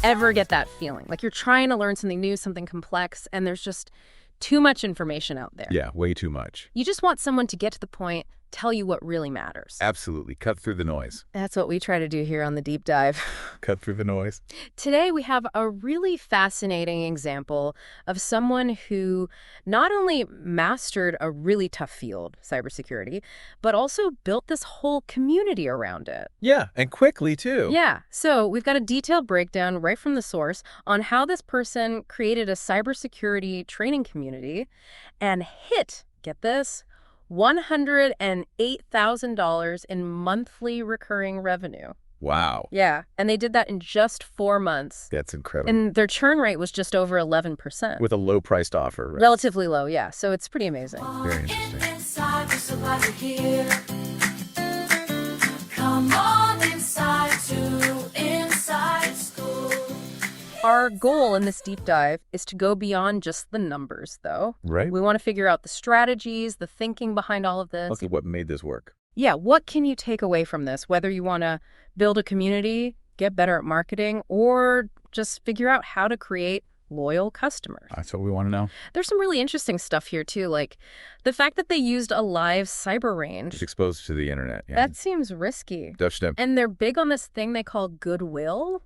ever get that feeling? Like you're trying to learn something new, something complex, and there's just too much information out there. Yeah, way too much. You just want someone to get to the point, tell you what really matters. Absolutely. Cut through the noise. That's what we try to do here on the Deep Dive. Cut through the noise. Today, we have a really fascinating example of someone who not only mastered a really tough field, cybersecurity, but also built this whole community around it. Yeah, and quickly, too. Yeah, so we've got a detailed breakdown right from the source on how this person created a cybersecurity training community and hit, get this, $108,000 in monthly recurring revenue. Wow. Yeah, and they did that in just 4 months. That's incredible. And their churn rate was just over 11%. With a low-priced offer, right? Relatively low, yeah. So it's pretty amazing. Very interesting. Come on inside to Inside Skool. Our goal in this deep dive is to go beyond just the numbers, though. Right. We want to figure out the strategies, the thinking behind all of this. Okay, what made this work? Yeah, what can you take away from this? Whether you want to build a community, get better at marketing, or just figure out how to create loyal customers. That's what we want to know. There's some really interesting stuff here, too, like the fact that they used a live cyber range. It's exposed to the internet. Yeah. That seems risky. Dutch them. And they're big on this thing they call goodwill.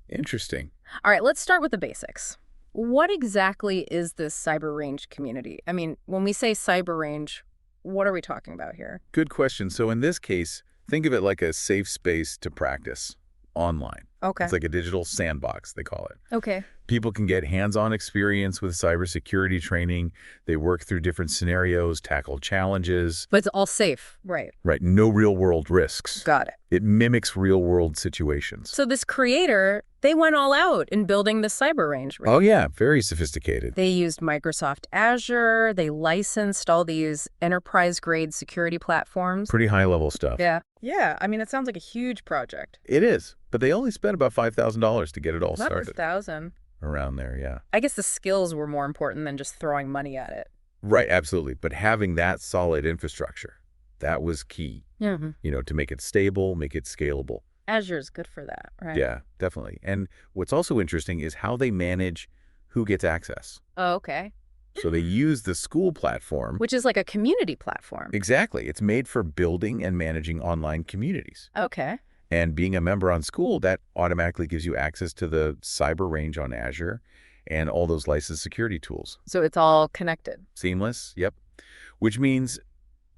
Interesting. All right, let's start with the basics. What exactly is this cyber range community? I mean, when we say cyber range, what are we talking about here? Good question. So in this case, think of it like a safe space to practice online. Okay. It's like a digital sandbox, they call it. Okay. People can get hands-on experience with cybersecurity training. They work through different scenarios, tackle challenges. But it's all safe. Right. Right. No real-world risks. Got it. It mimics real-world situations. So this creator, they went all out in building the cyber range. Right? Oh, yeah. Very sophisticated. They used Microsoft Azure. They licensed all these enterprise-grade security platforms. Pretty high-level stuff. Yeah. Yeah. I mean, it sounds like a huge project. It is. But they only spent about $5,000 to get it all started. Not 1,000. Around there, yeah. I guess the skills were more important than just throwing money at it. Right, absolutely. But having that solid infrastructure, that was key, Mm-hmm. to make it stable, make it scalable. Azure is good for that, right? Yeah, definitely. And what's also interesting is how they manage who gets access. Oh, okay. So they use the Skool platform. Which is like a community platform. Exactly. It's made for building and managing online communities. Okay. And being a member on Skool, that automatically gives you access to the cyber range on Azure and all those licensed security tools. So it's all connected. Seamless, yep. Which means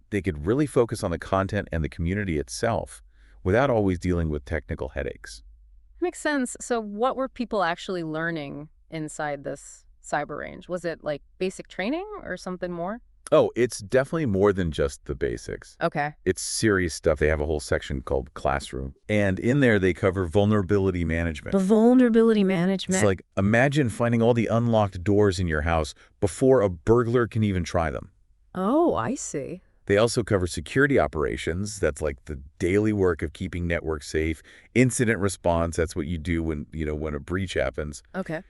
they could really focus on the content and the community itself without always dealing with technical headaches. Makes sense. So what were people actually learning inside this cyber range? Was it like basic training or something more? Oh, it's definitely more than just the basics. Okay. It's serious stuff. They have a whole section called Classroom. And in there, they cover vulnerability management. The vulnerability management. It's like, imagine finding all the unlocked doors in your house before a burglar can even try them. Oh, I see. They also cover security operations. That's like the daily work of keeping networks safe. Incident response. That's what you do when a breach happens. Okay.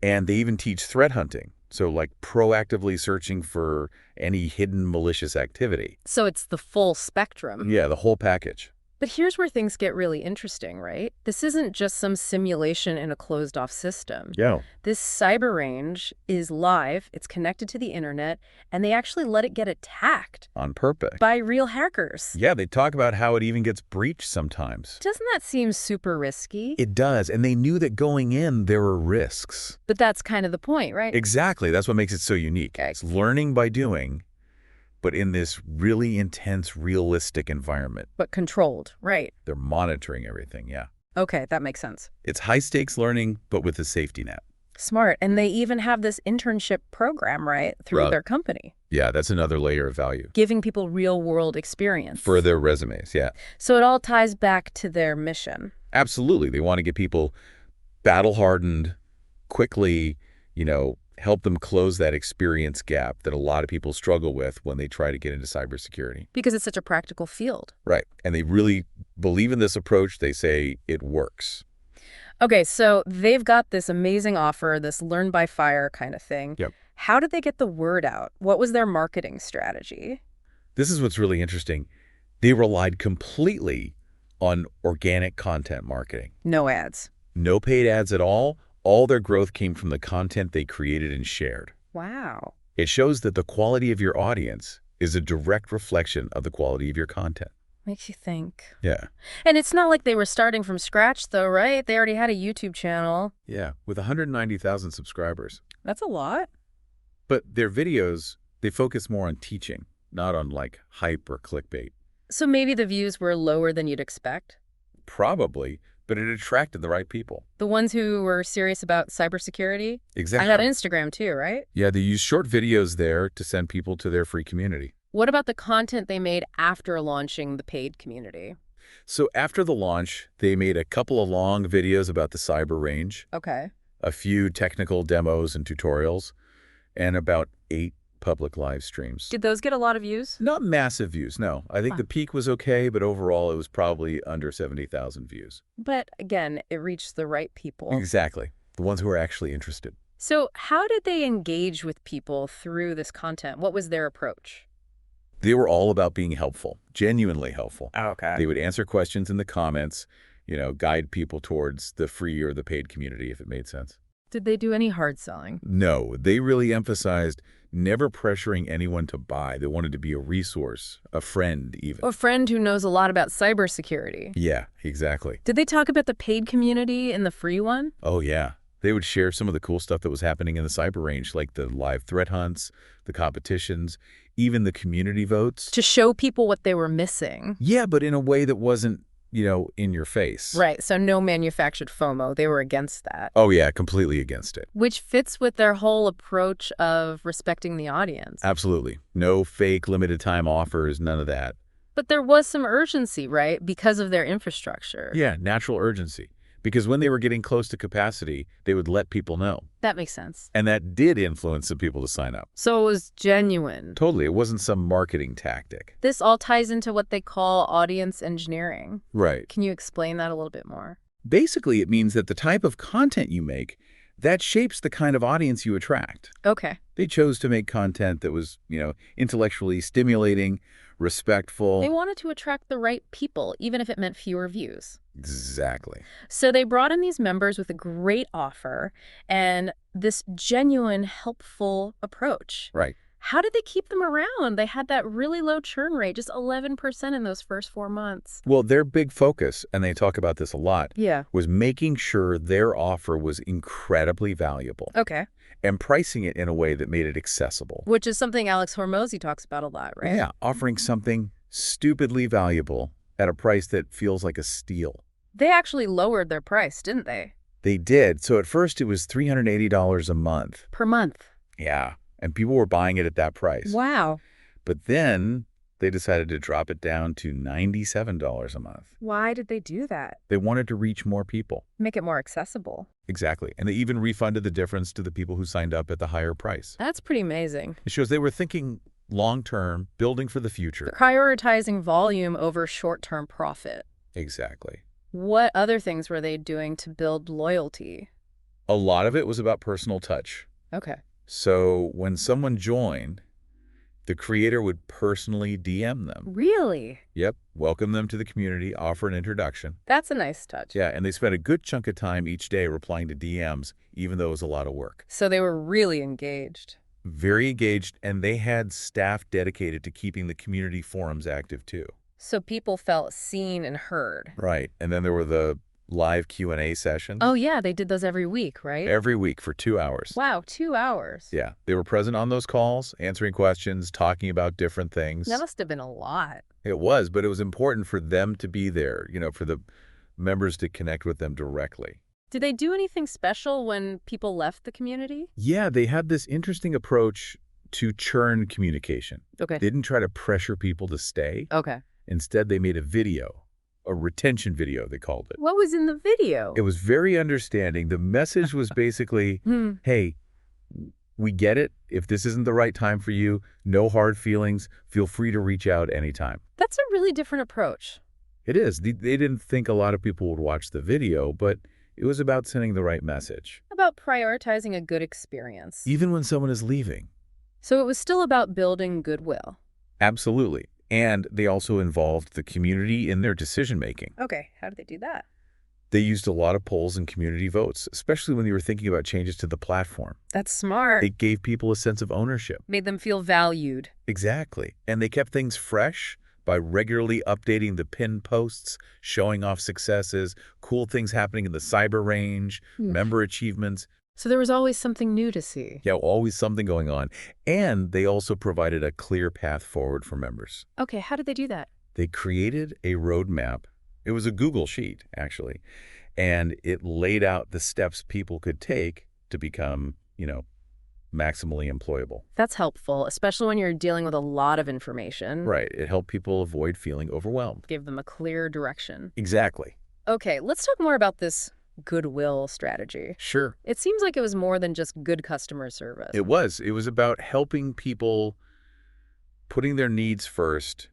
And they even teach threat hunting. So like proactively searching for any hidden malicious activity. So it's the full spectrum. Yeah, the whole package. But here's where things get really interesting, right? This isn't just some simulation in a closed-off system. Yeah. This cyber range is live, it's connected to the internet, and they actually let it get attacked. On purpose. By real hackers. Yeah, they talk about how it even gets breached sometimes. Doesn't that seem super risky? It does, and they knew that going in, there were risks. But that's kind of the point, right? Exactly. That's what makes it so unique. Okay. It's learning by doing, but in this really intense, realistic environment. But controlled, right. They're monitoring everything, yeah. Okay, that makes sense. It's high-stakes learning, but with a safety net. Smart. And they even have this internship program, right, through Right. their company. Yeah, that's another layer of value. Giving people real-world experience. For their resumes, yeah. So it all ties back to their mission. Absolutely. They want to get people battle-hardened, quickly, help them close that experience gap that a lot of people struggle with when they try to get into cybersecurity. Because it's such a practical field. Right. And they really believe in this approach. They say it works. Okay, so they've got this amazing offer, this learn by fire kind of thing. Yep. How did they get the word out? What was their marketing strategy? This is what's really interesting. They relied completely on organic content marketing. No ads. No paid ads at all. All their growth came from the content they created and shared. Wow. It shows that the quality of your audience is a direct reflection of the quality of your content. Makes you think. Yeah. And it's not like they were starting from scratch, though, right? They already had a YouTube channel. Yeah, with 190,000 subscribers. That's a lot. But their videos, they focus more on teaching, not on like hype or clickbait. So maybe the views were lower than you'd expect? Probably, but it attracted the right people. The ones who were serious about cybersecurity? Exactly. I got Instagram too, right? Yeah, they use short videos there to send people to their free community. What about the content they made after launching the paid community? So after the launch, they made a couple of long videos about the cyber range, Okay. a few technical demos and tutorials, and about 8 public live streams. Did those get a lot of views? Not massive views, no. I think the peak was okay, but overall it was probably under 70,000 views. But again, it reached the right people. Exactly. The ones who are actually interested. So how did they engage with people through this content? What was their approach? They were all about being helpful, genuinely helpful. Okay. They would answer questions in the comments, guide people towards the free or the paid community if it made sense. Did they do any hard selling? No, they really emphasized never pressuring anyone to buy. They wanted to be a resource, a friend even. A friend who knows a lot about cybersecurity. Yeah, exactly. Did they talk about the paid community in the free one? Oh, yeah. They would share some of the cool stuff that was happening in the cyber range, like the live threat hunts, the competitions, even the community votes. To show people what they were missing. Yeah, but in a way that wasn't, in your face. Right, so no manufactured FOMO. They were against that. Oh, yeah, completely against it. Which fits with their whole approach of respecting the audience. Absolutely. No fake limited time offers, none of that. But there was some urgency, right, because of their infrastructure. Yeah, natural urgency. Because when they were getting close to capacity, they would let people know. That makes sense. And that did influence some people to sign up. So it was genuine. Totally. It wasn't some marketing tactic. This all ties into what they call audience engineering. Right. Can you explain that a little bit more? Basically, it means that the type of content you make, that shapes the kind of audience you attract. Okay. They chose to make content that was, intellectually stimulating, respectful. They wanted to attract the right people, even if it meant fewer views. Exactly. So they brought in these members with a great offer and this genuine, helpful approach. Right. How did they keep them around? They had that really low churn rate, just 11% in those first 4 months. Well, their big focus, and they talk about this a lot, Yeah. was making sure their offer was incredibly valuable Okay. and pricing it in a way that made it accessible. Which is something Alex Hormozy talks about a lot, right? Yeah, offering something stupidly valuable at a price that feels like a steal. They actually lowered their price, didn't they? They did. So at first it was $380 a month. Per month. Yeah, and people were buying it at that price. Wow. But then they decided to drop it down to $97 a month. Why did they do that? They wanted to reach more people. Make it more accessible. Exactly. And they even refunded the difference to the people who signed up at the higher price. That's pretty amazing. It shows they were thinking long-term, building for the future. Prioritizing volume over short-term profit. Exactly. What other things were they doing to build loyalty? A lot of it was about personal touch. Okay. So when someone joined, the creator would personally DM them. Really? Yep, welcome them to the community, offer an introduction. That's a nice touch. Yeah, and they spent a good chunk of time each day replying to DMs, even though it was a lot of work. So they were really engaged. Very engaged, and they had staff dedicated to keeping the community forums active too. So people felt seen and heard. Right, and then there were the live Q&A sessions. Oh, yeah, they did those every week, right? Every week for 2 hours. Wow, 2 hours. Yeah, they were present on those calls, answering questions, talking about different things. That must have been a lot. It was, but it was important for them to be there, for the members to connect with them directly. Did they do anything special when people left the community? Yeah, they had this interesting approach to churn communication. Okay. They didn't try to pressure people to stay. Okay. Instead, they made a video, a retention video, they called it. What was in the video? It was very understanding. The message was basically, hey, we get it. If this isn't the right time for you, no hard feelings. Feel free to reach out anytime. That's a really different approach. It is. They didn't think a lot of people would watch the video, but it was about sending the right message. About prioritizing a good experience. Even when someone is leaving. So it was still about building goodwill. Absolutely. And they also involved the community in their decision-making. Okay, how did they do that? They used a lot of polls and community votes, especially when they were thinking about changes to the platform. That's smart. It gave people a sense of ownership. Made them feel valued. Exactly. And they kept things fresh by regularly updating the pinned posts, showing off successes, cool things happening in the cyber range, member achievements. So there was always something new to see. Yeah, always something going on. And they also provided a clear path forward for members. Okay, how did they do that? They created a roadmap. It was a Google sheet, actually, and it laid out the steps people could take to become, maximally employable. That's helpful, especially when you're dealing with a lot of information. Right. It helped people avoid feeling overwhelmed. Give them a clear direction. Exactly. Okay, let's talk more about this goodwill strategy. Sure. It seems like it was more than just good customer service. It was. It was about helping people, putting their needs first,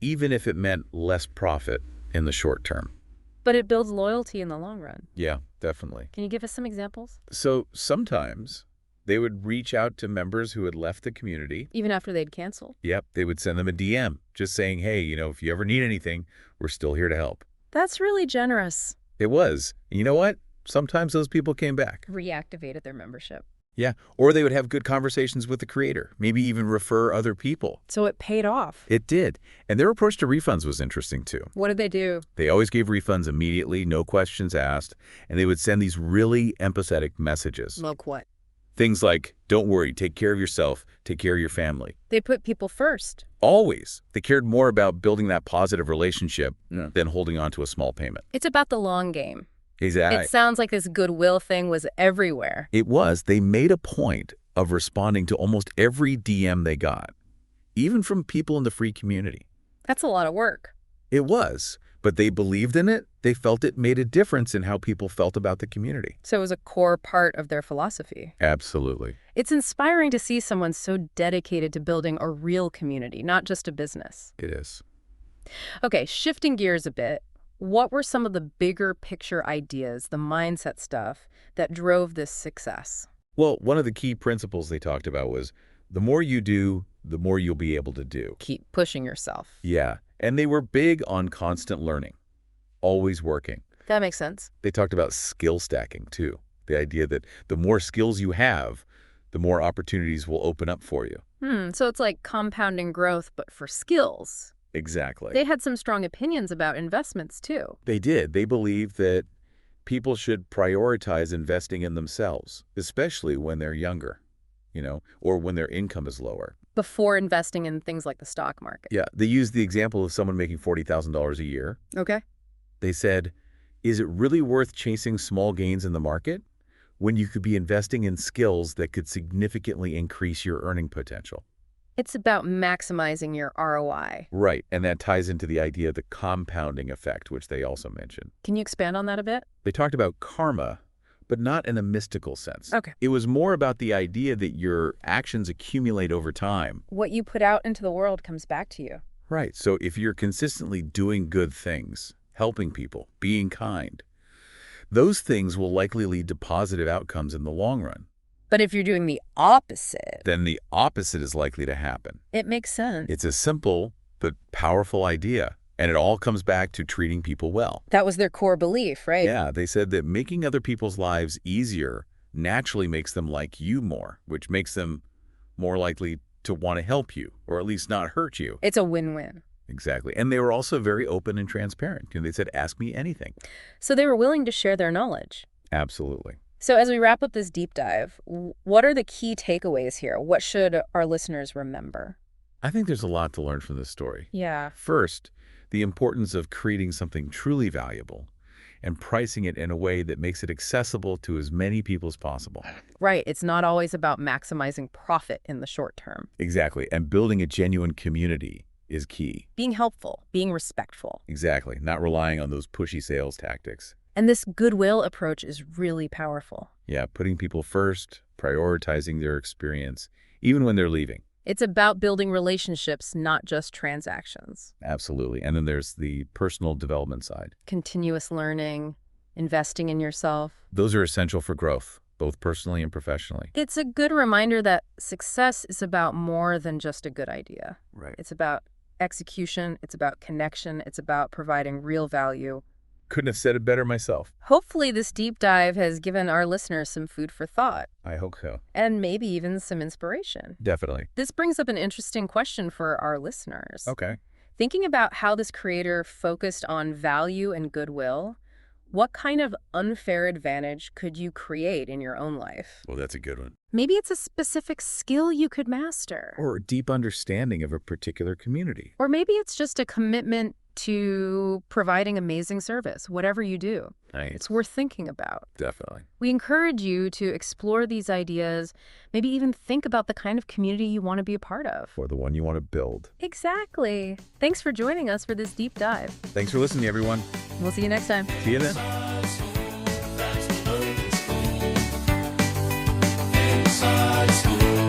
even if it meant less profit in the short term. But it builds loyalty in the long run. Yeah, definitely. Can you give us some examples? So sometimes they would reach out to members who had left the community. Even after they'd canceled? Yep, they would send them a DM just saying, hey, if you ever need anything, we're still here to help. That's really generous. It was. And you know what? Sometimes those people came back. Reactivated their membership. Yeah, or they would have good conversations with the creator, maybe even refer other people. So it paid off. It did. And their approach to refunds was interesting, too. What did they do? They always gave refunds immediately, no questions asked, and they would send these really empathetic messages. Like what? Things like, don't worry, take care of yourself, take care of your family. They put people first. Always. They cared more about building that positive relationship than holding on to a small payment. It's about the long game. Exactly. It sounds like this goodwill thing was everywhere. It was. They made a point of responding to almost every DM they got, even from people in the free community. That's a lot of work. It was, but they believed in it. They felt it made a difference in how people felt about the community. So it was a core part of their philosophy. Absolutely. It's inspiring to see someone so dedicated to building a real community, not just a business. It is. Okay, shifting gears a bit. What were some of the bigger picture ideas, the mindset stuff, that drove this success? Well, one of the key principles they talked about was the more you do, the more you'll be able to do. Keep pushing yourself. Yeah. And they were big on constant learning, always working. That makes sense. They talked about skill stacking, too. The idea that the more skills you have, the more opportunities will open up for you. So it's like compounding growth, but for skills. Exactly. They had some strong opinions about investments, too. They did. They believed that people should prioritize investing in themselves, especially when they're younger, or when their income is lower. Before investing in things like the stock market. Yeah. They used the example of someone making $40,000 a year. Okay. They said, is it really worth chasing small gains in the market when you could be investing in skills that could significantly increase your earning potential? It's about maximizing your ROI. Right. And that ties into the idea of the compounding effect, which they also mentioned. Can you expand on that a bit? They talked about karma, but not in a mystical sense. Okay. It was more about the idea that your actions accumulate over time. What you put out into the world comes back to you. Right. So if you're consistently doing good things, helping people, being kind, those things will likely lead to positive outcomes in the long run. But if you're doing the opposite, Then the opposite is likely to happen. it makes sense. It's a simple but powerful idea, and it all comes back to treating people well. That was their core belief, right? Yeah, they said that making other people's lives easier naturally makes them like you more, which makes them more likely to want to help you, or at least not hurt you. It's a win-win. Exactly. And they were also very open and transparent. They said, ask me anything. So they were willing to share their knowledge. Absolutely. So as we wrap up this deep dive, what are the key takeaways here? What should our listeners remember? I think there's a lot to learn from this story. Yeah. First, the importance of creating something truly valuable and pricing it in a way that makes it accessible to as many people as possible. Right. It's not always about maximizing profit in the short term. Exactly. And building a genuine community is key. Being helpful, being respectful. Exactly. Not relying on those pushy sales tactics. And this goodwill approach is really powerful. Yeah, putting people first, prioritizing their experience, even when they're leaving. It's about building relationships, not just transactions. Absolutely. And then there's the personal development side. Continuous learning, investing in yourself. Those are essential for growth, both personally and professionally. It's a good reminder that success is about more than just a good idea. Right. It's about execution. It's about connection. It's about providing real value. Couldn't have said it better myself. Hopefully this deep dive has given our listeners some food for thought, I hope so. and maybe even some inspiration. Definitely. This brings up an interesting question for our listeners. Okay. Thinking about how this creator focused on value and goodwill, what kind of unfair advantage could you create in your own life? Well, that's a good one. Maybe it's a specific skill you could master. Or a deep understanding of a particular community. Or maybe it's just a commitment to providing amazing service, whatever you do. Nice. It's worth thinking about. Definitely. We encourage you to explore these ideas, maybe even think about the kind of community you want to be a part of. Or the one you want to build. Exactly. Thanks for joining us for this deep dive. Thanks for listening, everyone. We'll see you next time. See you then. Inside school.